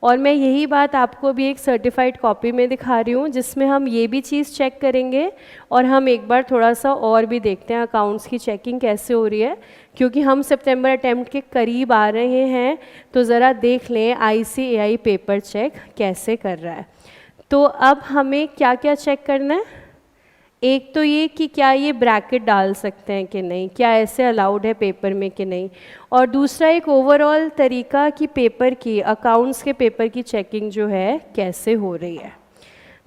और मैं यही बात आपको भी एक सर्टिफाइड कॉपी में दिखा रही हूँ, जिसमें हम ये भी चीज़ चेक करेंगे और हम एक बार थोड़ा सा और भी देखते हैं अकाउंट्स की चेकिंग कैसे हो रही है, क्योंकि हम सितंबर अटेम्प्ट के करीब आ रहे हैं। तो ज़रा देख लें ICAI पेपर चेक कैसे कर रहा है। तो अब हमें क्या क्या चेक करना है, एक तो ये कि क्या ये ब्रैकेट डाल सकते हैं कि नहीं, क्या ऐसे अलाउड है पेपर में कि नहीं, और दूसरा एक ओवरऑल तरीका कि पेपर की, अकाउंट्स के पेपर की चेकिंग जो है कैसे हो रही है।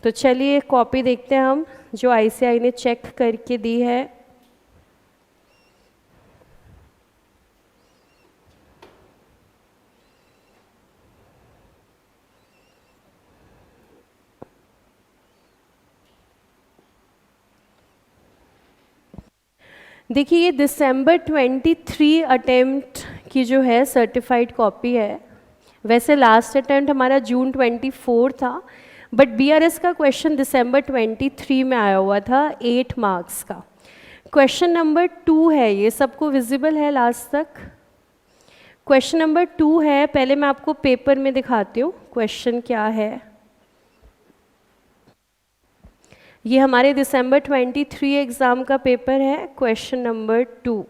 तो चलिए कॉपी देखते हैं हम जो ICAI ने चेक करके दी है। देखिए ये दिसंबर 23 अटेम्प्ट की जो है सर्टिफाइड कॉपी है। वैसे लास्ट अटेम्प्ट हमारा जून 24 था, बट BRS का क्वेश्चन दिसंबर 23 में आया हुआ था 8 मार्क्स का। क्वेश्चन नंबर 2 है, ये सबको विजिबल है लास्ट तक। क्वेश्चन नंबर 2 है, पहले मैं आपको पेपर में दिखाती हूँ क्वेश्चन क्या है। ये हमारे दिसंबर 23 एग्ज़ाम का पेपर है, क्वेश्चन नंबर 2।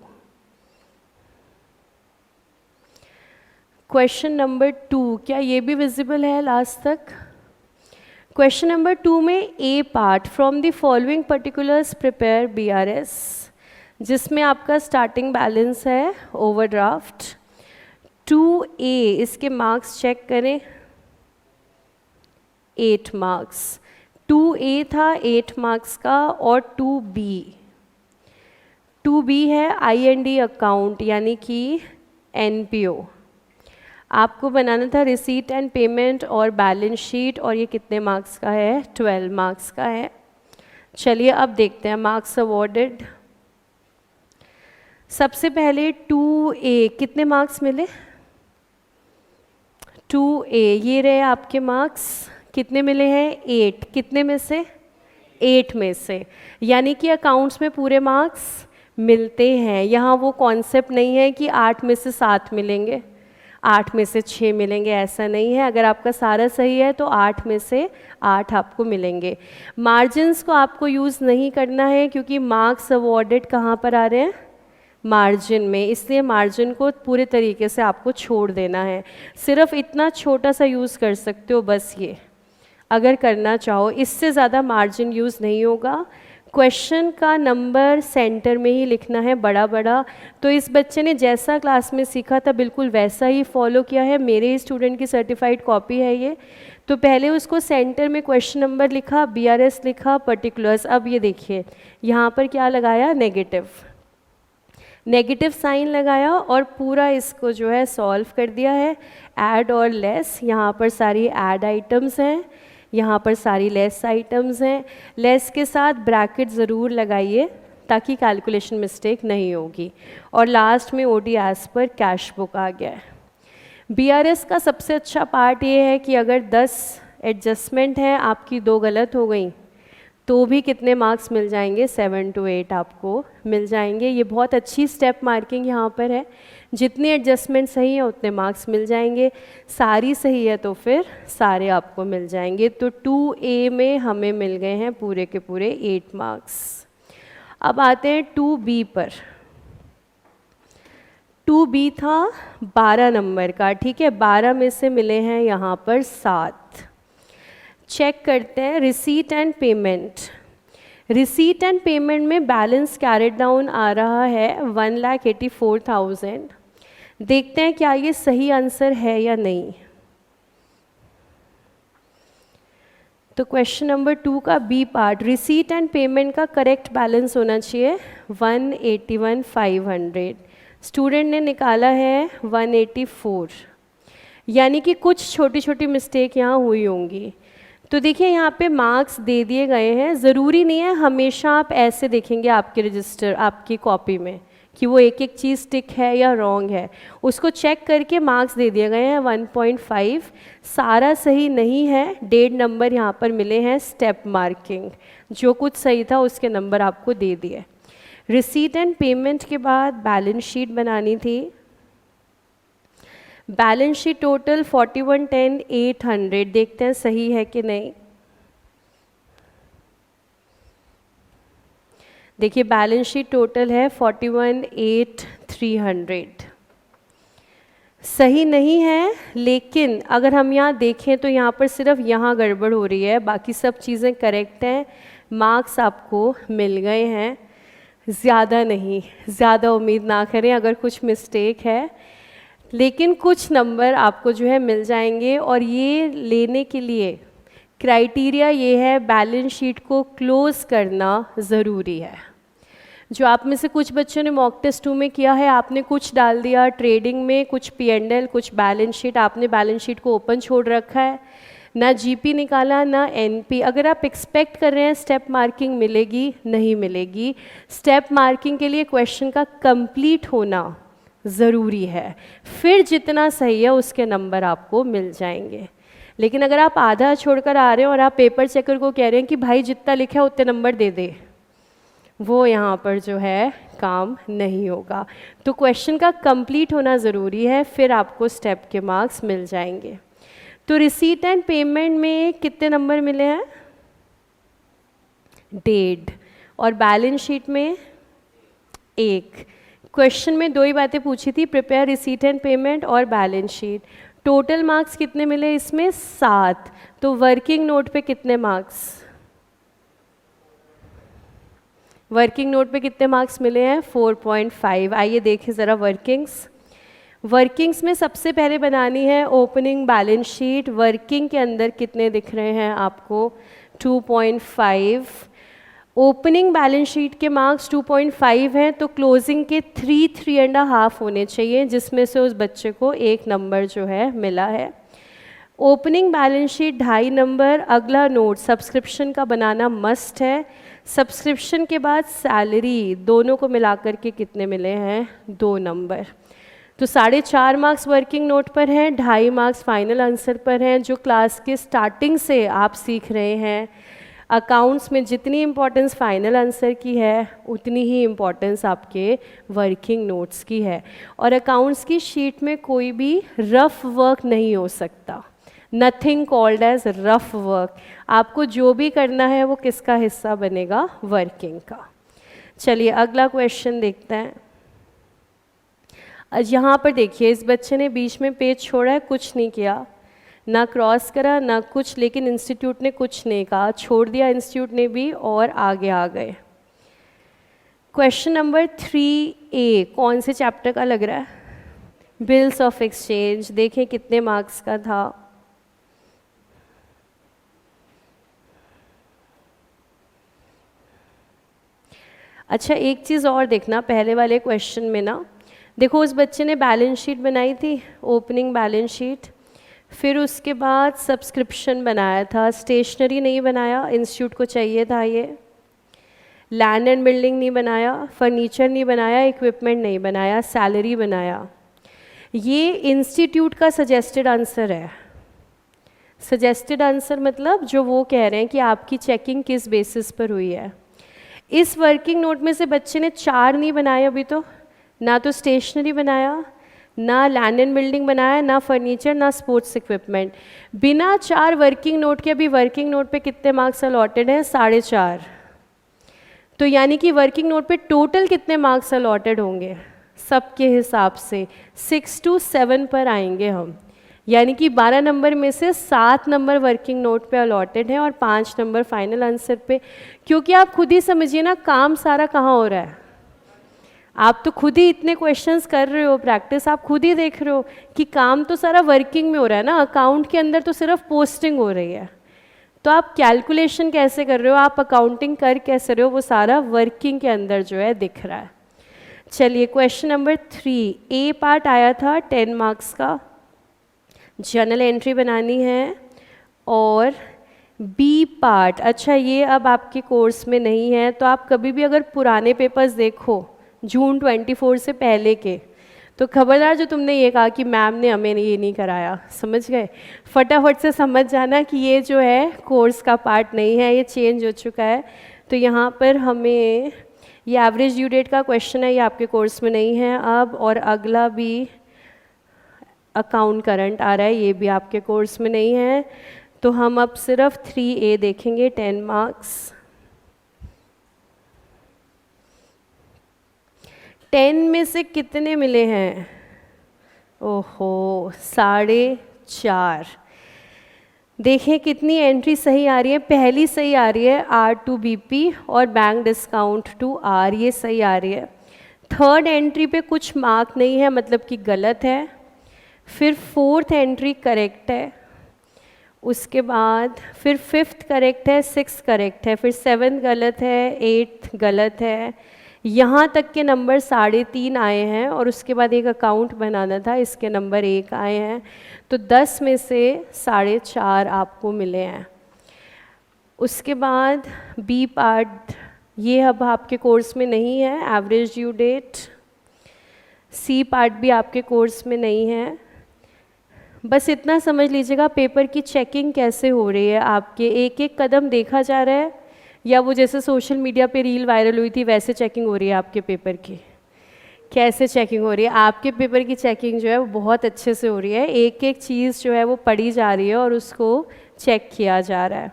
क्वेश्चन नंबर 2, क्या ये भी विजिबल है लास्ट तक? क्वेश्चन नंबर 2 में A part, from the following particulars prepare BRS, जिसमें आपका स्टार्टिंग बैलेंस है ओवरड्राफ्ट 2A, इसके मार्क्स चेक करें, 8 मार्क्स। 2A था 8 मार्क्स का, और 2B है IND अकाउंट यानी कि NPO। आपको बनाना था रिसीट एंड पेमेंट और बैलेंस शीट, और ये कितने मार्क्स का है? 12 मार्क्स का है। चलिए अब देखते हैं मार्क्स अवॉर्डेड। सबसे पहले 2A, कितने मार्क्स मिले? 2A, ये रहे आपके मार्क्स, कितने मिले हैं? 8। कितने में से? 8 में से, यानी कि अकाउंट्स में पूरे मार्क्स मिलते हैं। यहाँ वो कॉन्सेप्ट नहीं है कि 8 में से 7 मिलेंगे, 8 में से 6 मिलेंगे, ऐसा नहीं है। अगर आपका सारा सही है तो 8 में से 8 आपको मिलेंगे। मार्जिन्स को आपको यूज़ नहीं करना है, क्योंकि मार्क्स अवॉर्डेड कहाँ पर आ रहे हैं? मार्जिन में, इसलिए मार्जिन को पूरे तरीके से आपको छोड़ देना है। सिर्फ इतना छोटा सा यूज़ कर सकते हो बस, ये अगर करना चाहो, इससे ज़्यादा मार्जिन यूज़ नहीं होगा। क्वेश्चन का नंबर सेंटर में ही लिखना है बड़ा बड़ा। तो इस बच्चे ने जैसा क्लास में सीखा था बिल्कुल वैसा ही फॉलो किया है। मेरे स्टूडेंट की सर्टिफाइड कॉपी है ये। तो पहले उसको सेंटर में क्वेश्चन नंबर लिखा, BRS लिखा, पर्टिकुलर्स। अब ये देखिए यहाँ पर क्या लगाया? नेगेटिव साइन लगाया और पूरा इसको जो है सॉल्व कर दिया है। ऐड और लेस, यहाँ पर सारी ऐड आइटम्स हैं, यहाँ पर सारी लेस आइटम्स हैं। लेस के साथ ब्रैकेट ज़रूर लगाइए ताकि कैलकुलेशन मिस्टेक नहीं होगी। और लास्ट में OD as per cash book आ गया है। BRS का सबसे अच्छा पार्ट ये है कि अगर 10 एडजस्टमेंट हैं, आपकी 2 गलत हो गई, तो भी कितने मार्क्स मिल जाएंगे? 7 to 8 आपको मिल जाएंगे। ये बहुत अच्छी स्टेप मार्किंग यहाँ पर है। जितने एडजस्टमेंट सही है उतने मार्क्स मिल जाएंगे, सारी सही है तो फिर सारे आपको मिल जाएंगे। तो 2A में हमें मिल गए हैं पूरे के पूरे 8 मार्क्स। अब आते हैं 2B पर। 2B था 12 नंबर का, ठीक है। 12 में से मिले हैं यहाँ पर 7। चेक करते हैं receipt and payment. Receipt and payment में बैलेंस कैरिड डाउन आ रहा है 1,84,000। देखते हैं क्या ये सही आंसर है या नहीं। तो क्वेश्चन नंबर 2 का B part, receipt and payment का करेक्ट बैलेंस होना चाहिए 181,500। स्टूडेंट ने निकाला है 184, यानी कि कुछ छोटी छोटी मिस्टेक यहाँ हुई होंगी। तो देखिए यहाँ पे मार्क्स दे दिए गए हैं। ज़रूरी नहीं है हमेशा आप ऐसे देखेंगे आपके रजिस्टर, आपकी कॉपी में, कि वो एक एक चीज़ टिक है या रॉन्ग है। उसको चेक करके मार्क्स दे दिए गए हैं 1.5। सारा सही नहीं है, डेढ़ नंबर यहाँ पर मिले हैं स्टेप मार्किंग। जो कुछ सही था उसके नंबर आपको दे दिए। रिसीट एंड पेमेंट के बाद बैलेंस शीट बनानी थी। बैलेंस शीट टोटल 4110 800, देखते हैं सही है कि नहीं। देखिए बैलेंस शीट टोटल है 41 300, सही नहीं है, लेकिन अगर हम यहाँ देखें तो यहाँ पर सिर्फ यहाँ गड़बड़ हो रही है, बाकी सब चीज़ें करेक्ट हैं, मार्क्स आपको मिल गए हैं। ज़्यादा नहीं, ज़्यादा उम्मीद ना करें अगर कुछ मिस्टेक है, लेकिन कुछ नंबर आपको जो है मिल जाएंगे। और ये लेने के लिए क्राइटेरिया ये है, बैलेंस शीट को क्लोज़ करना ज़रूरी है। जो आप में से कुछ बच्चों ने मॉक टेस्ट 2 में किया है, आपने कुछ डाल दिया ट्रेडिंग में, कुछ P&L, कुछ बैलेंस शीट, आपने बैलेंस शीट को ओपन छोड़ रखा है, ना GP निकाला ना NP। अगर आप एक्सपेक्ट कर रहे हैं स्टेप मार्किंग मिलेगी, नहीं मिलेगी। स्टेप मार्किंग के लिए क्वेश्चन का कंप्लीट होना ज़रूरी है, फिर जितना सही है उसके नंबर आपको मिल जाएंगे। लेकिन अगर आप आधा छोड़कर आ रहे हैं और आप पेपर चेकर को कह रहे हैं कि भाई जितना लिखा है उतने नंबर दे दे, वो यहाँ पर जो है काम नहीं होगा। तो क्वेश्चन का कंप्लीट होना ज़रूरी है, फिर आपको स्टेप के मार्क्स मिल जाएंगे। तो रिसीट एंड पेमेंट में कितने नंबर मिले हैं? 1.5। और बैलेंस शीट में 1। क्वेश्चन में 2 ही बातें पूछी थी, प्रिपेयर रिसीट एंड पेमेंट और बैलेंस शीट। टोटल मार्क्स कितने मिले इसमें? 7। तो वर्किंग नोट पे कितने मार्क्स? वर्किंग नोट पे कितने मार्क्स मिले हैं? 4.5। आइए देखें ज़रा वर्किंग्स में सबसे पहले बनानी है ओपनिंग बैलेंस शीट। वर्किंग के अंदर कितने दिख रहे हैं आपको? 2.5। ओपनिंग बैलेंस शीट के मार्क्स 2.5 हैं, तो क्लोजिंग के 3.5 होने चाहिए, जिसमें से उस बच्चे को 1 नंबर जो है मिला है। Opening balance sheet 2.5 number. अगला नोट सब्सक्रिप्शन का बनाना मस्ट है। सब्सक्रिप्शन के बाद सैलरी, दोनों को मिलाकर के कितने मिले हैं? 2 नंबर। तो 4.5 मार्क्स वर्किंग नोट पर हैं, 2.5 मार्क्स फाइनल आंसर पर हैं। जो क्लास के स्टार्टिंग से आप सीख रहे हैं, अकाउंट्स में जितनी इम्पोर्टेंस फाइनल आंसर की है उतनी ही इम्पोर्टेंस आपके वर्किंग नोट्स की है। और अकाउंट्स की शीट में कोई भी रफ वर्क नहीं हो सकता, nothing called as rough work. आपको जो भी करना है वो किसका हिस्सा बनेगा? वर्किंग का। चलिए अगला क्वेश्चन देखते हैं। यहाँ पर देखिए, इस बच्चे ने बीच में पेज छोड़ा है, कुछ नहीं किया, ना क्रॉस करा ना कुछ, लेकिन इंस्टीट्यूट ने कुछ नहीं कहा, छोड़ दिया इंस्टीट्यूट ने भी और आगे आ गए। क्वेश्चन नंबर 3A कौन से चैप्टर का लग रहा है? Bills of exchange. देखें कितने मार्क्स का था। अच्छा एक चीज़ और देखना, पहले वाले क्वेश्चन में ना देखो, उस बच्चे ने बैलेंस शीट बनाई थी, ओपनिंग बैलेंस शीट, फिर उसके बाद सब्सक्रिप्शन बनाया था, स्टेशनरी नहीं बनाया, इंस्टीट्यूट को चाहिए था ये, लैंड एंड बिल्डिंग नहीं बनाया, फर्नीचर नहीं बनाया, इक्विपमेंट नहीं बनाया, सैलरी बनाया। ये इंस्टीट्यूट का सजेस्टेड आंसर है। सजेस्टेड आंसर मतलब जो वो कह रहे हैं कि आपकी चेकिंग किस बेसिस पर हुई है। इस वर्किंग नोट में से बच्चे ने 4 नहीं बनाए अभी तो, ना तो स्टेशनरी बनाया, ना लैंड एंड बिल्डिंग बनाया, ना फर्नीचर, ना स्पोर्ट्स इक्विपमेंट। बिना 4 वर्किंग नोट के अभी वर्किंग नोट पे कितने मार्क्स अलॉटेड हैं? 4.5। तो यानी कि वर्किंग नोट पे टोटल कितने मार्क्स अलॉटेड होंगे? सबके हिसाब से 6 to 7 पर आएंगे हम, यानी कि 12 नंबर में से 7 नंबर वर्किंग नोट पे अलॉटेड हैं और 5 नंबर फाइनल आंसर पे। क्योंकि आप खुद ही समझिए ना, काम सारा कहाँ हो रहा है? आप तो खुद ही इतने क्वेश्चंस कर रहे हो, प्रैक्टिस आप खुद ही देख रहे हो कि काम तो सारा वर्किंग में हो रहा है ना। अकाउंट के अंदर तो सिर्फ पोस्टिंग हो रही है, तो आप कैलकुलेशन कैसे कर रहे हो, आप अकाउंटिंग कर कैसे रहे हो, वो सारा वर्किंग के अंदर जो है दिख रहा है। चलिए क्वेश्चन नंबर 3, ए पार्ट आया था 10 मार्क्स का, जर्नल एंट्री बनानी है, और बी पार्ट, अच्छा ये अब आपके कोर्स में नहीं है, तो आप कभी भी अगर पुराने पेपर्स देखो जून 24 से पहले के, तो खबरदार जो तुमने ये कहा कि मैम ने हमें ये नहीं कराया, समझ गए, फटाफट से समझ जाना कि ये जो है कोर्स का पार्ट नहीं है, ये चेंज हो चुका है। तो यहाँ पर हमें ये एवरेज ड्यू डेट का क्वेश्चन है, ये आपके कोर्स में नहीं है अब, और अगला भी अकाउंट करंट आ रहा है, ये भी आपके कोर्स में नहीं है, तो हम अब सिर्फ 3A देखेंगे, 10 मार्क्स। 10 में से कितने मिले हैं? ओहो, 4.5। देखें कितनी एंट्री सही आ रही है। पहली सही आ रही है R to BP और बैंक डिस्काउंट टू R, ये सही आ रही है। थर्ड एंट्री पे कुछ मार्क नहीं है, मतलब कि गलत है। फिर फोर्थ एंट्री करेक्ट है, उसके बाद फिर फिफ्थ करेक्ट है, सिक्स करेक्ट है, फिर सेवन्थ गलत है, एट्थ गलत है। यहाँ तक के नंबर 3.5 आए हैं और उसके बाद एक अकाउंट बनाना था, इसके नंबर 1 आए हैं। तो 10 में से 4.5 आपको मिले हैं। उसके बाद बी पार्ट, ये अब आपके कोर्स में नहीं है, average due date. C part भी आपके कोर्स में नहीं है। बस इतना समझ लीजिएगा पेपर की चेकिंग कैसे हो रही है, आपके एक एक कदम देखा जा रहा है, या वो जैसे सोशल मीडिया पे रील वायरल हुई थी वैसे चेकिंग हो रही है आपके पेपर की? कैसे चेकिंग हो रही है? आपके पेपर की चेकिंग जो है वो बहुत अच्छे से हो रही है, एक एक चीज़ जो है वो पढ़ी जा रही है और उसको चेक किया जा रहा है।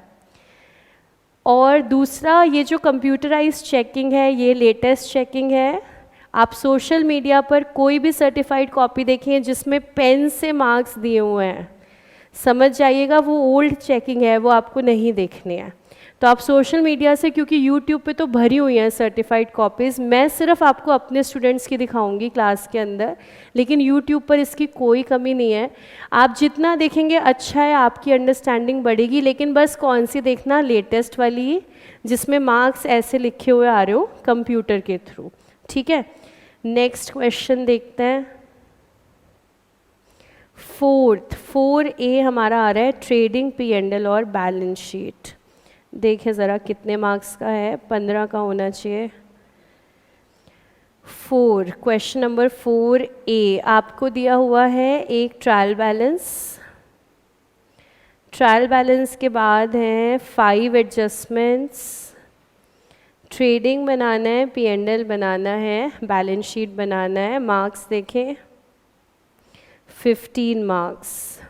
और दूसरा, ये जो कंप्यूटराइज्ड चेकिंग है ये लेटेस्ट चेकिंग है। आप सोशल मीडिया पर कोई भी सर्टिफाइड कॉपी देखें जिसमें पेन से मार्क्स दिए हुए हैं, समझ जाइएगा वो ओल्ड चेकिंग है, वो आपको नहीं देखनी है। तो आप सोशल मीडिया से, क्योंकि यूट्यूब पे तो भरी हुई हैं सर्टिफाइड कॉपीज़, मैं सिर्फ आपको अपने स्टूडेंट्स की दिखाऊंगी क्लास के अंदर, लेकिन यूट्यूब पर इसकी कोई कमी नहीं है। आप जितना देखेंगे अच्छा है, आपकी अंडरस्टैंडिंग बढ़ेगी। लेकिन बस कौन सी देखना? लेटेस्ट वाली, जिसमें मार्क्स ऐसे लिखे हुए आ रहे हो कंप्यूटर के थ्रू, ठीक है। नेक्स्ट क्वेश्चन देखते हैं। 4A हमारा आ रहा है ट्रेडिंग P&L और बैलेंस शीट। देखें ज़रा कितने मार्क्स का है, 15 का होना चाहिए। 4, क्वेश्चन नंबर 4A आपको दिया हुआ है एक ट्रायल बैलेंस। ट्रायल बैलेंस के बाद हैं 5 एडजस्टमेंट्स, ट्रेडिंग बनाना है, P&L बनाना है, बैलेंस शीट बनाना है। मार्क्स देखें 15 मार्क्स,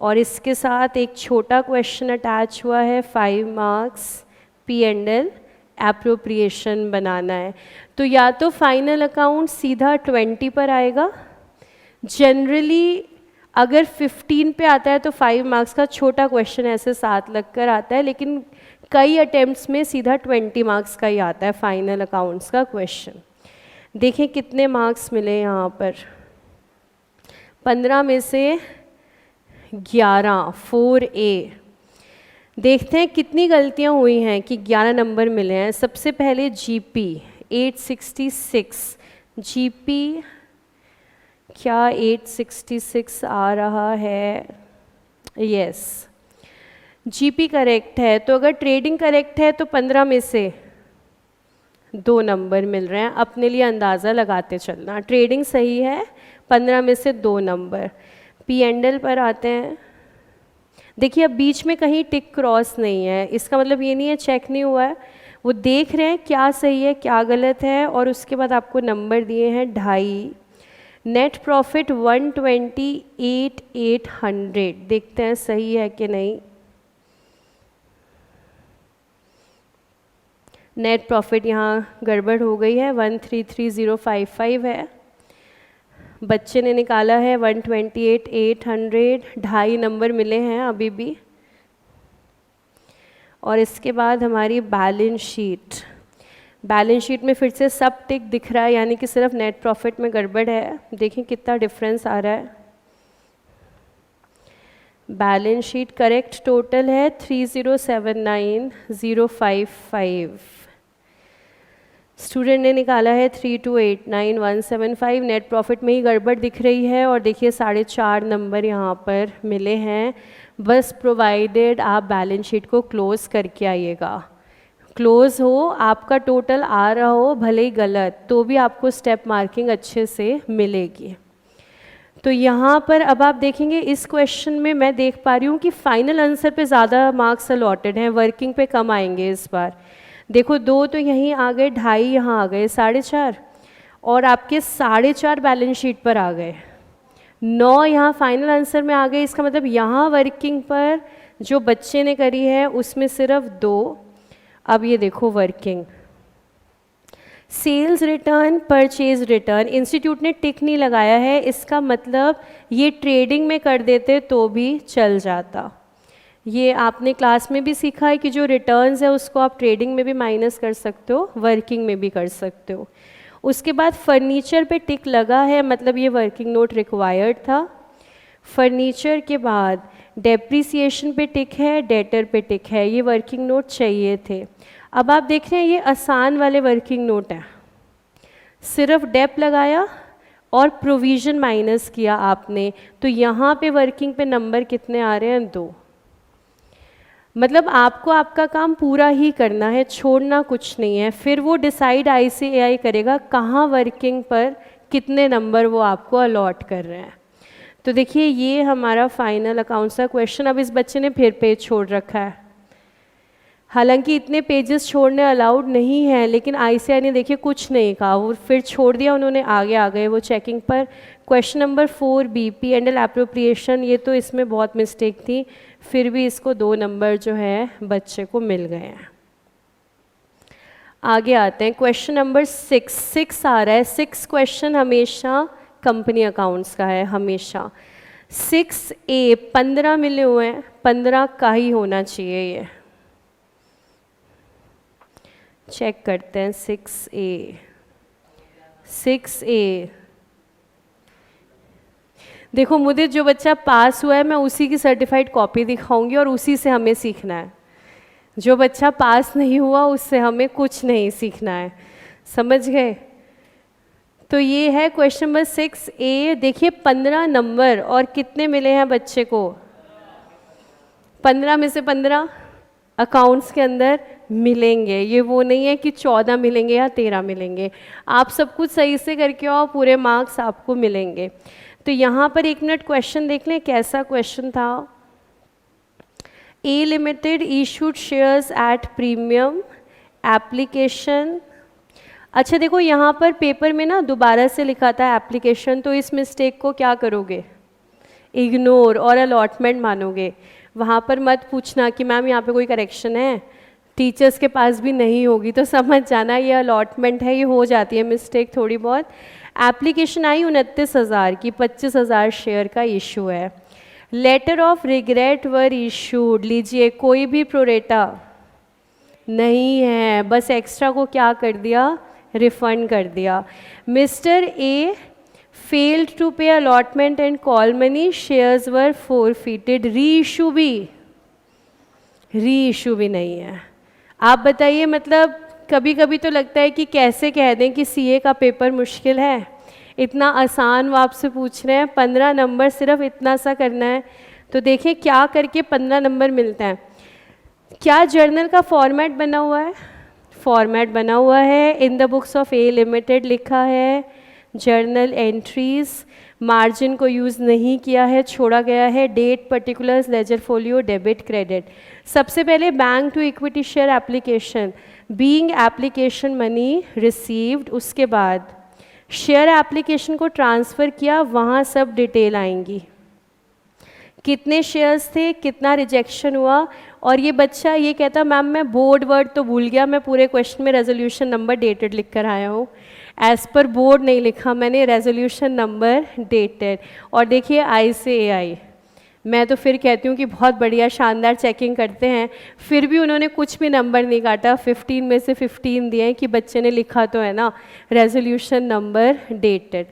और इसके साथ एक छोटा क्वेश्चन अटैच हुआ है 5 मार्क्स, P&L एप्रोप्रिएशन बनाना है। तो या तो फाइनल अकाउंट सीधा 20 पर आएगा, जनरली अगर 15 पे आता है तो 5 मार्क्स का छोटा क्वेश्चन ऐसे साथ लग कर आता है, लेकिन कई अटेम्प्ट्स में सीधा 20 मार्क्स का ही आता है फाइनल अकाउंट्स का क्वेश्चन। देखें कितने मार्क्स मिले यहाँ पर, 15 में से 11, 4A। देखते हैं कितनी गलतियाँ हुई हैं कि 11 नंबर मिले हैं। सबसे पहले GP 866, GP क्या 866 आ रहा है? यस, GP करेक्ट है। तो अगर ट्रेडिंग करेक्ट है तो 15 में से 2 नंबर मिल रहे हैं, अपने लिए अंदाज़ा लगाते चलना। ट्रेडिंग सही है, 15 में से 2 नंबर। P&L पर आते हैं। देखिए अब बीच में कहीं टिक क्रॉस नहीं है, इसका मतलब ये नहीं है चेक नहीं हुआ है, वो देख रहे हैं क्या सही है क्या गलत है, और उसके बाद आपको नंबर दिए हैं 2.5। नेट प्रॉफिट 128,800, देखते हैं सही है कि नहीं। नेट प्रॉफिट यहाँ गड़बड़ हो गई है, 133,055 है। बच्चे ने निकाला है 128,800, 2.5 नंबर मिले हैं अभी भी। और इसके बाद हमारी बैलेंस शीट, बैलेंस शीट में फिर से सब टिक दिख रहा है, यानी कि सिर्फ नेट प्रॉफिट में गड़बड़ है। देखें कितना डिफरेंस आ रहा है। बैलेंस शीट करेक्ट टोटल है 3079055। स्टूडेंट ने निकाला है 3289175। नेट प्रॉफिट में ही गड़बड़ दिख रही है, और देखिए 4.5 नंबर यहाँ पर मिले हैं। बस प्रोवाइडेड आप बैलेंस शीट को क्लोज करके आइएगा, क्लोज हो, आपका टोटल आ रहा हो भले ही गलत, तो भी आपको स्टेप मार्किंग अच्छे से मिलेगी। तो यहाँ पर अब आप देखेंगे इस क्वेश्चन में मैं देख पा रही हूँ कि फाइनल आंसर पे ज़्यादा मार्क्स अलॉटेड हैं, वर्किंग पे कम आएंगे इस बार। देखो 2 तो यहीं आ गए, 2.5 यहाँ आ गए, 4.5, और आपके 4.5 बैलेंस शीट पर आ गए। 9 यहाँ फाइनल आंसर में आ गए। इसका मतलब यहाँ वर्किंग पर जो बच्चे ने करी है उसमें सिर्फ 2। अब ये देखो working, sales return, purchase return, institute ने टिक नहीं लगाया है, इसका मतलब ये ट्रेडिंग में कर देते तो भी चल जाता। ये आपने क्लास में भी सीखा है कि जो रिटर्न्स है उसको आप ट्रेडिंग में भी माइनस कर सकते हो, वर्किंग में भी कर सकते हो। उसके बाद फर्नीचर पे टिक लगा है, मतलब ये वर्किंग नोट रिक्वायर्ड था। फर्नीचर के बाद डेप्रिसिएशन पे टिक है, डेटर पे टिक है, ये वर्किंग नोट चाहिए थे। अब आप देख रहे हैं ये आसान वाले वर्किंग नोट हैं, सिर्फ डेप लगाया और प्रोविज़न माइनस किया आपने, तो यहाँ पे वर्किंग पे नंबर कितने आ रहे हैं? 2। मतलब आपको आपका काम पूरा ही करना है, छोड़ना कुछ नहीं है। फिर वो डिसाइड ICAI करेगा कहाँ वर्किंग पर कितने नंबर वो आपको अलॉट कर रहे हैं। तो देखिए ये हमारा फाइनल अकाउंट्स का क्वेश्चन। अब इस बच्चे ने फिर पेज छोड़ रखा है, हालांकि इतने पेजेस छोड़ने अलाउड नहीं है, लेकिन ICAI ने देखिए कुछ नहीं कहा, वो फिर छोड़ दिया, उन्होंने आगे आ गए वो चेकिंग पर। क्वेश्चन नंबर 4 BP एंडल एप्रोप्रिएशन, ये तो इसमें बहुत मिस्टेक थी, फिर भी इसको 2 नंबर जो है बच्चे को मिल गए हैं। आगे आते हैं क्वेश्चन नंबर 6 आ रहा है। 6 क्वेश्चन हमेशा कंपनी अकाउंट्स का है, हमेशा। 6A 15 मिले हुए हैं, 15 का ही होना चाहिए ये। चेक करते हैं 6A। देखो मुझे जो बच्चा पास हुआ है मैं उसी की सर्टिफाइड कॉपी दिखाऊंगी और उसी से हमें सीखना है। जो बच्चा पास नहीं हुआ उससे हमें कुछ नहीं सीखना है, समझ गए? तो ये है क्वेश्चन नंबर 6A। देखिए 15 नंबर और कितने मिले हैं बच्चे को? 15 में से 15 अकाउंट्स के अंदर मिलेंगे। ये वो नहीं है कि 14 मिलेंगे या 13 मिलेंगे। आप सब कुछ सही से करके आओ, पूरे मार्क्स आपको मिलेंगे। तो यहाँ पर 1 मिनट क्वेश्चन देख लें, कैसा क्वेश्चन था। A limited issued shares at premium application. अच्छा देखो यहाँ पर पेपर में ना दोबारा से लिखा था एप्लीकेशन, तो इस मिस्टेक को क्या करोगे? इग्नोर और अलॉटमेंट मानोगे। वहाँ पर मत पूछना कि मैम यहाँ पे कोई करेक्शन है, टीचर्स के पास भी नहीं होगी, तो समझ जाना ये अलॉटमेंट है, ये हो जाती है मिस्टेक थोड़ी बहुत। एप्लीकेशन आई 29,000 की, 25,000 शेयर का इशू है। Letter of regret were issued, लीजिए कोई भी प्रोरेटा नहीं है, बस एक्स्ट्रा को क्या कर दिया? रिफंड कर दिया। मिस्टर ए फेल्ड टू पे allotment and call money, shares were forfeited. री इशू भी नहीं है। आप बताइए, मतलब कभी कभी तो लगता है कि कैसे कह दें कि CA का पेपर मुश्किल है, इतना आसान वो आपसे पूछ रहे हैं, 15 नंबर सिर्फ इतना सा करना है। तो देखिए क्या करके 15 नंबर मिलते हैं। क्या जर्नल का फॉर्मेट बना हुआ है? फॉर्मेट बना हुआ है, in the books of A limited लिखा है, जर्नल एंट्रीज, मार्जिन को यूज़ नहीं किया है, छोड़ा गया है, date, particulars, ledger folio, debit, credit. सबसे पहले bank to equity share application, being application money received, उसके बाद शेयर एप्लीकेशन को ट्रांसफ़र किया, वहाँ सब डिटेल आएंगी, कितने शेयर्स थे, कितना रिजेक्शन हुआ। और ये बच्चा ये कहता मैम मैं बोर्ड वर्ड तो भूल गया, मैं पूरे क्वेश्चन में रेजोल्यूशन नंबर डेटेड लिख कर आया हूँ। एज़ पर बोर्ड नहीं लिखा मैंने, रेजोल्यूशन नंबर डेटेड। और देखिए ICAI, मैं तो फिर कहती हूँ कि बहुत बढ़िया शानदार चेकिंग करते हैं, फिर भी उन्होंने कुछ भी नंबर नहीं काटा, 15 में से 15 दिए कि बच्चे ने लिखा तो है ना रेजोल्यूशन नंबर डेटेड।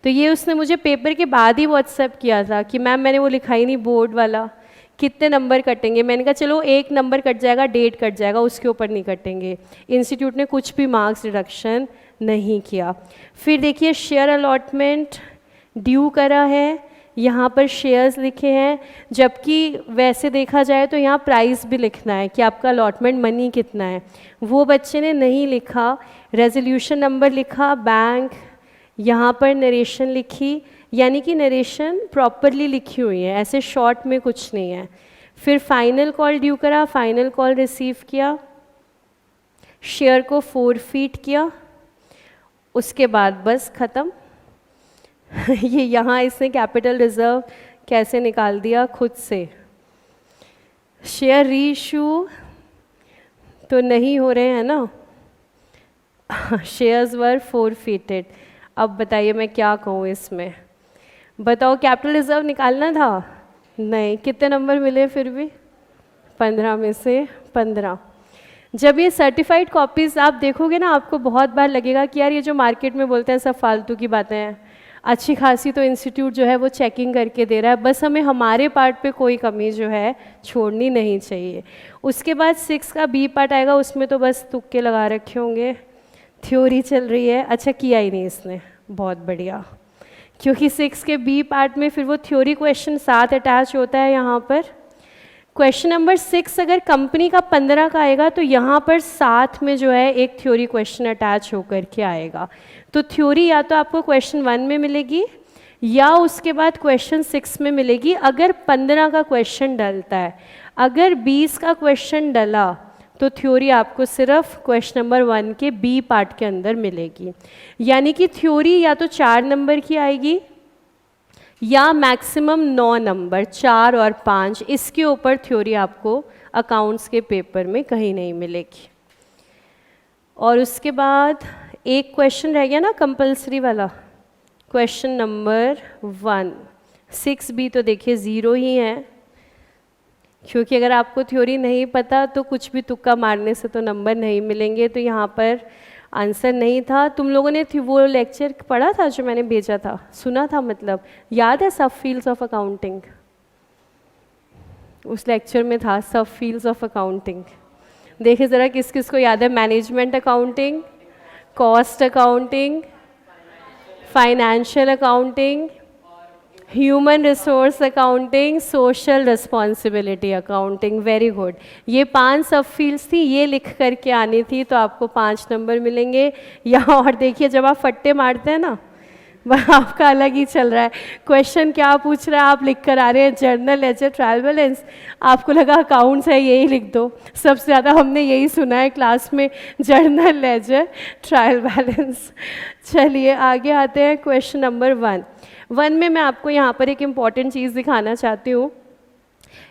तो ये उसने मुझे पेपर के बाद ही व्हाट्सएप किया था कि मैम मैंने वो लिखा ही नहीं बोर्ड वाला, कितने नंबर कटेंगे। मैंने कहा चलो 1 नंबर कट जाएगा, डेट कट जाएगा, उसके ऊपर नहीं कटेंगे। इंस्टीट्यूट ने कुछ भी मार्क्स डिडक्शन नहीं किया। फिर देखिए शेयर अलॉटमेंट ड्यू करा है, यहाँ पर शेयर्स लिखे हैं, जबकि वैसे देखा जाए तो यहाँ प्राइस भी लिखना है कि आपका अलॉटमेंट मनी कितना है, वो बच्चे ने नहीं लिखा। रेजोल्यूशन नंबर लिखा, बैंक, यहाँ पर नरेशन लिखी, यानी कि नरेशन प्रॉपरली लिखी हुई है, ऐसे शॉर्ट में कुछ नहीं है। फिर फाइनल कॉल ड्यू करा, फाइनल कॉल रिसीव किया, शेयर को फोरफीट किया, उसके बाद बस ख़त्म। ये यहाँ इसने कैपिटल रिजर्व कैसे निकाल दिया खुद से। शेयर रीइश्यू तो नहीं हो रहे हैं ना, शेयर्स वर फोरफिटेड। अब बताइए मैं क्या कहूँ इसमें, बताओ कैपिटल रिजर्व निकालना था, नहीं, कितने नंबर मिले फिर भी, 15 में से 15। जब ये सर्टिफाइड कॉपीज़ आप देखोगे ना, आपको बहुत बार लगेगा कि यार ये जो मार्केट में बोलते हैं सब फालतू की बातें हैं, अच्छी खासी तो इंस्टीट्यूट जो है वो चेकिंग करके दे रहा है, बस हमें हमारे पार्ट पे कोई कमी जो है छोड़नी नहीं चाहिए। उसके बाद 6 का बी पार्ट आएगा, उसमें तो बस तुक्के लगा रखे होंगे, थ्योरी चल रही है, अच्छा किया ही नहीं इसने, बहुत बढ़िया, क्योंकि 6 के बी पार्ट में फिर वो थ्योरी क्वेश्चन साथ अटैच होता है यहाँ पर। क्वेश्चन नंबर 6 अगर कंपनी का 15 का आएगा तो यहाँ पर साथ में जो है एक थ्योरी क्वेश्चन अटैच होकर के आएगा। तो थ्योरी या तो आपको क्वेश्चन 1 में मिलेगी या उसके बाद क्वेश्चन 6 में मिलेगी, अगर 15 का क्वेश्चन डलता है। अगर 20 का क्वेश्चन डला तो थ्योरी आपको सिर्फ क्वेश्चन नंबर 1 के बी पार्ट के अंदर मिलेगी। यानी कि थ्योरी या तो 4 नंबर की आएगी या मैक्सिमम 9 नंबर, 4 और 5, इसके ऊपर थ्योरी आपको अकाउंट्स के पेपर में कहीं नहीं मिलेगी। और उसके बाद एक क्वेश्चन रह गया ना कंपलसरी वाला, क्वेश्चन नंबर 1। 6 भी तो देखिए 0 ही है, क्योंकि अगर आपको थ्योरी नहीं पता तो कुछ भी तुक्का मारने से तो नंबर नहीं मिलेंगे, तो यहाँ पर आंसर नहीं था। तुम लोगों ने वो लेक्चर पढ़ा था जो मैंने भेजा था, सुना था, मतलब याद है, सब फील्ड्स ऑफ अकाउंटिंग, उस लेक्चर में था सब फील्ड्स ऑफ अकाउंटिंग। देखिए ज़रा किस किस को याद है, management accounting, cost accounting, financial accounting, human resource accounting, social responsibility accounting. Very good, ये 5 सब फील्ड्स थी, ये लिख करके आनी थी तो आपको 5 नंबर मिलेंगे। यहाँ और देखिए जब आप फट्टे मारते हैं ना, वह आपका अलग ही चल रहा है। क्वेश्चन क्या पूछ रहा है, आप लिख कर आ रहे हैं जर्नल लेजर ट्रायल बैलेंस, आपको लगा अकाउंट्स है यही लिख दो। सबसे ज़्यादा हमने यही सुना है क्लास में, जर्नल लेजर ट्रायल बैलेंस। चलिए आगे आते हैं क्वेश्चन नंबर 1 में मैं आपको यहाँ पर एक इम्पॉर्टेंट चीज़ दिखाना चाहती हूँ।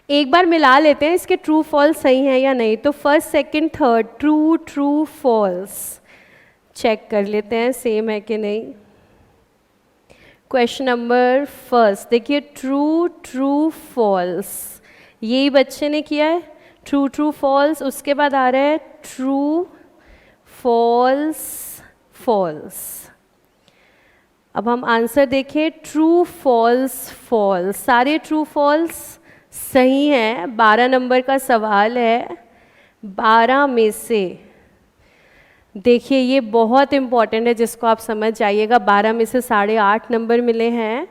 एक बार मिला लेते हैं इसके ट्रू फॉल्स सही है या नहीं। तो first second third true true false check कर लेते हैं सेम है कि नहीं। क्वेश्चन नंबर फर्स्ट देखिए, ट्रू ट्रू फॉल्स, यही बच्चे ने किया है, ट्रू ट्रू फॉल्स। उसके बाद आ रहा है ट्रू फॉल्स फॉल्स। अब हम आंसर देखें, ट्रू फॉल्स फॉल्स, सारे ट्रू फॉल्स सही हैं। 12 नंबर का सवाल है, 12 में से देखिए ये बहुत इम्पॉर्टेंट है जिसको आप समझ जाइएगा। 12 में से 8.5 नंबर मिले हैं,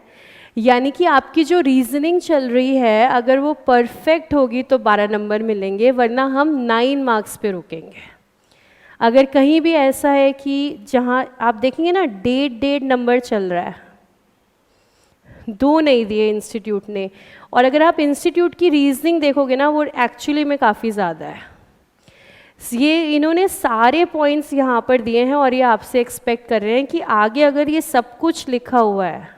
यानी कि आपकी जो रीजनिंग चल रही है अगर वो परफेक्ट होगी तो 12 नंबर मिलेंगे, वरना हम 9 मार्क्स पे रुकेंगे। अगर कहीं भी ऐसा है कि जहाँ आप देखेंगे ना 1.5 नंबर चल रहा है, 2 नहीं दिए इंस्टीट्यूट ने, और अगर आप इंस्टीट्यूट की रीजनिंग देखोगे ना वो एक्चुअली में काफ़ी ज़्यादा है। ये इन्होंने सारे पॉइंट्स यहाँ पर दिए हैं और ये आपसे एक्सपेक्ट कर रहे हैं कि आगे अगर ये सब कुछ लिखा हुआ है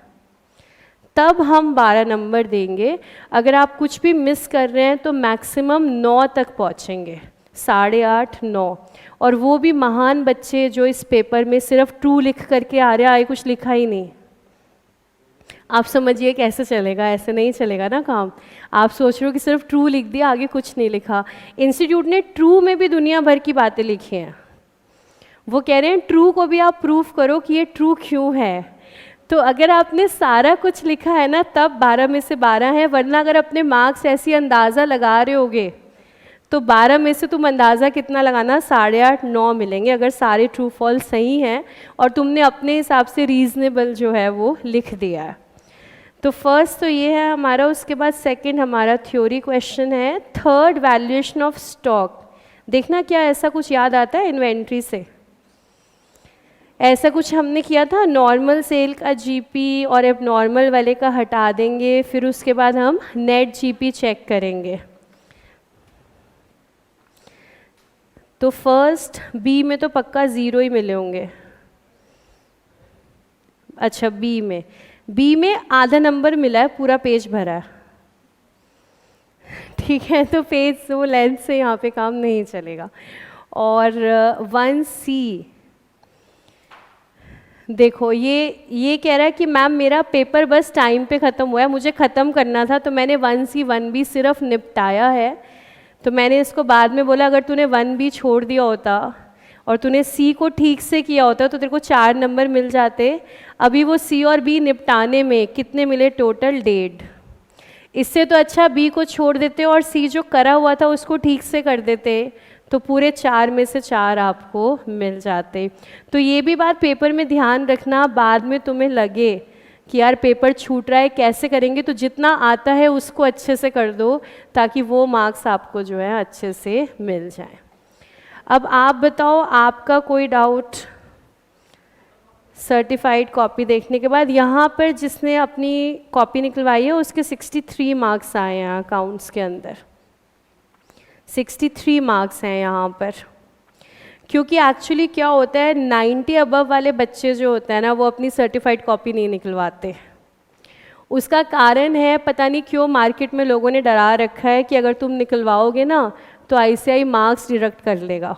तब हम 12 नंबर देंगे। अगर आप कुछ भी मिस कर रहे हैं तो मैक्सिमम 9 तक पहुँचेंगे, 8.5 9, और वो भी महान बच्चे जो इस पेपर में सिर्फ ट्रू लिख करके आ रहे हैं, आगे कुछ लिखा ही नहीं। आप समझिए कैसे चलेगा, ऐसे नहीं चलेगा ना काम। आप सोच रहे हो कि सिर्फ ट्रू लिख दिया, आगे कुछ नहीं लिखा। इंस्टीट्यूट ने ट्रू में भी दुनिया भर की बातें लिखी हैं। वो कह रहे हैं ट्रू को भी आप प्रूफ करो कि ये ट्रू क्यों है। तो अगर आपने सारा कुछ लिखा है ना तब 12 में से 12 है, वरना अगर अपने मार्क्स ऐसी अंदाज़ा लगा रहे होगे तो 12 में से तुम अंदाज़ा कितना लगाना, 8.5 9 मिलेंगे अगर सारे ट्रू फॉल्स सही हैं और तुमने अपने हिसाब से रीज़नेबल जो है वो लिख दिया है। तो फर्स्ट तो ये है हमारा। उसके बाद सेकंड हमारा थ्योरी क्वेश्चन है। Third valuation of stock. देखना क्या ऐसा कुछ याद आता है इन्वेंट्री से, ऐसा कुछ हमने किया था, नॉर्मल सेल का जीपी और अब नॉर्मल वाले का हटा देंगे, फिर उसके बाद हम नेट जीपी चेक करेंगे। तो फर्स्ट बी में तो पक्का 0 ही मिले होंगे। अच्छा बी में बी में आधा नंबर मिला है, पूरा पेज भरा है, ठीक है, तो पेज वो लेंथ से यहाँ पे काम नहीं चलेगा। और 1C, देखो ये कह रहा है कि मैम मेरा पेपर बस टाइम पे ख़त्म हुआ है, मुझे ख़त्म करना था तो मैंने 1C 1B सिर्फ निपटाया है। तो मैंने इसको बाद में बोला अगर तूने 1B छोड़ दिया होता और तूने C को ठीक से किया होता तो तेरे को 4 नंबर मिल जाते। अभी वो C और B निपटाने में कितने मिले टोटल? 1.5। इससे तो अच्छा B को छोड़ देते और C जो करा हुआ था उसको ठीक से कर देते, तो पूरे 4 में से 4 आपको मिल जाते। तो ये भी बात पेपर में ध्यान रखना, बाद में तुम्हें लगे कि यार पेपर छूट रहा है कैसे करेंगे, तो जितना आता है उसको अच्छे से कर दो ताकि वो मार्क्स आपको जो है अच्छे से मिल जाए। अब आप बताओ आपका कोई डाउट? सर्टिफाइड कॉपी देखने के बाद यहाँ पर जिसने अपनी कॉपी निकलवाई है उसके 63 मार्क्स आए हैं अकाउंट्स के अंदर, 63 मार्क्स हैं यहाँ पर। क्योंकि एक्चुअली क्या होता है 90 अबव वाले बच्चे जो होते हैं ना वो अपनी सर्टिफाइड कॉपी नहीं निकलवाते। उसका कारण है पता नहीं क्यों मार्केट में लोगों ने डरा रखा है कि अगर तुम निकलवाओगे ना तो ICI मार्क्स डिडक्ट कर लेगा।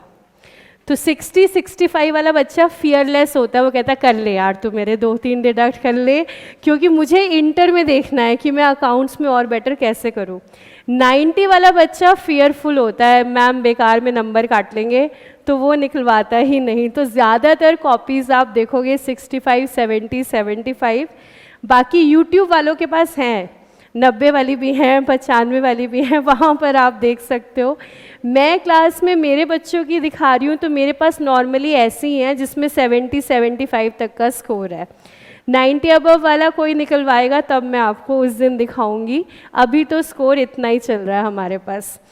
तो 60-65 वाला बच्चा फियरलेस होता है, वो कहता है कर ले यार तू मेरे 2-3 डिडक्ट कर ले, क्योंकि मुझे इंटर में देखना है कि मैं अकाउंट्स में और बेटर कैसे करूँ। 90 वाला बच्चा फियरफुल होता है, मैम बेकार में नंबर काट लेंगे, तो वो निकलवाता ही नहीं। तो ज़्यादातर कॉपीज़ आप देखोगे 65, 70, 75। बाकी यूट्यूब वालों के पास हैं 90 वाली भी हैं, 95 वाली भी हैं, वहाँ पर आप देख सकते हो। मैं क्लास में मेरे बच्चों की दिखा रही हूँ तो मेरे पास नॉर्मली ऐसी ही हैं जिसमें 70-75 तक का स्कोर है। 90 अबव वाला कोई निकलवाएगा तब मैं आपको उस दिन दिखाऊंगी, अभी तो स्कोर इतना ही चल रहा है हमारे पास।